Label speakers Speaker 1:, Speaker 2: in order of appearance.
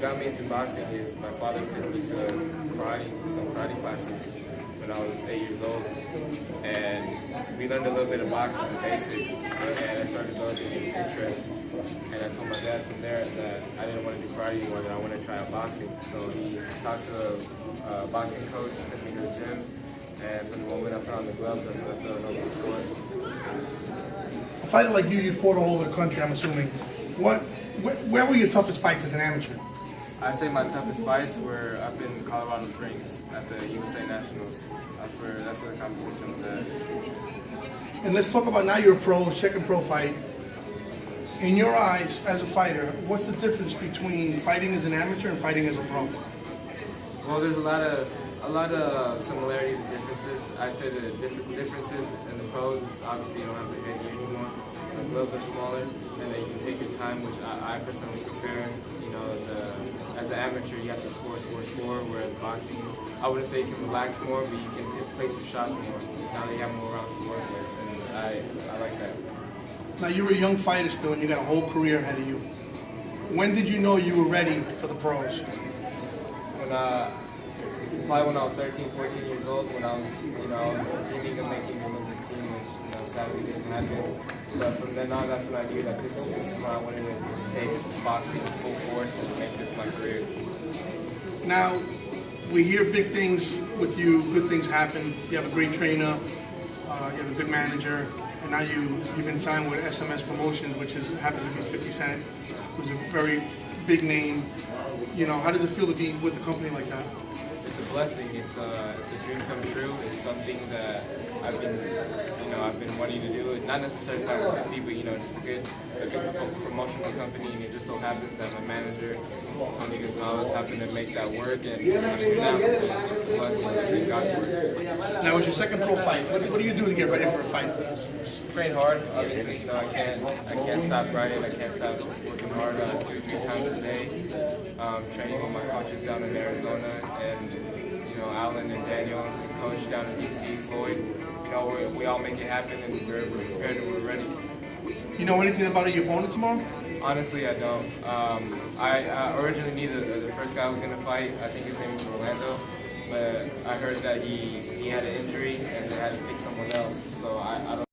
Speaker 1: got me into boxing is my father took me to some karate classes when I was 8 years old, and we learned a little bit of boxing, the basics, and I started developing interest. And I told my dad from there that I didn't want to do karate anymore, that I wanted to try out boxing. So he talked to a boxing coach, took me to the gym, and from the moment I put on the gloves, that's when I fell in love with the sport.
Speaker 2: A fighter like you fought all over the country, I'm assuming. Where were your toughest fights as an amateur?
Speaker 1: I'd say my toughest fights were up in Colorado Springs at the USA Nationals. That's where the competition was at.
Speaker 2: And let's talk about now you're a pro, second pro fight. In your eyes, as a fighter, what's the difference between fighting as an amateur and fighting as a pro?
Speaker 1: Well, there's a lot of similarities and differences. I'd say the differences in the pros is obviously you don't have to hit you anymore. The gloves are smaller, and then you can take your time, which I personally prefer. You know, as an amateur, you have to score, whereas boxing, I wouldn't say you can relax more, but you can place your shots more. Now that you have more rounds to work with, and I like that.
Speaker 2: Now you're a young fighter still, and you got a whole career ahead of you. When did you know you were ready for the pros?
Speaker 1: Probably when I was 13, 14 years old, when I was dreaming of making the Olympic team, which sadly didn't happen. But from then on, that's when I knew that this is when I wanted to take boxing full force and make this my career.
Speaker 2: Now, we hear big things with you, good things happen. You have a great trainer, you have a good manager, and now you've been signed with SMS Promotions, which happens to be 50 Cent, who's a very big name. You know, how does it feel to be with a company like that?
Speaker 1: It's a blessing. It's a dream come true. It's something that I've been wanting to do. Not necessarily sign with 50, but just a good promotional company. And it just so happens that my manager, Tony Gonzalez, happened to make that work. And now it's a blessing. Thank God for it.
Speaker 2: Now, it's your second pro fight. What do you do to get ready for a fight?
Speaker 1: Train hard, obviously. I can't stop grinding. I can't stop working hard 2-3 times a day. Training with my coaches down in Arizona, and Alan and Daniel, and coach down in DC, Floyd. We all make it happen, and we're prepared and we're ready.
Speaker 2: You know anything about your opponent tomorrow?
Speaker 1: Honestly, I don't. I originally knew the first guy I was going to fight. I think his name was Orlando, but I heard that he had an injury and they had to pick someone else. So I don't.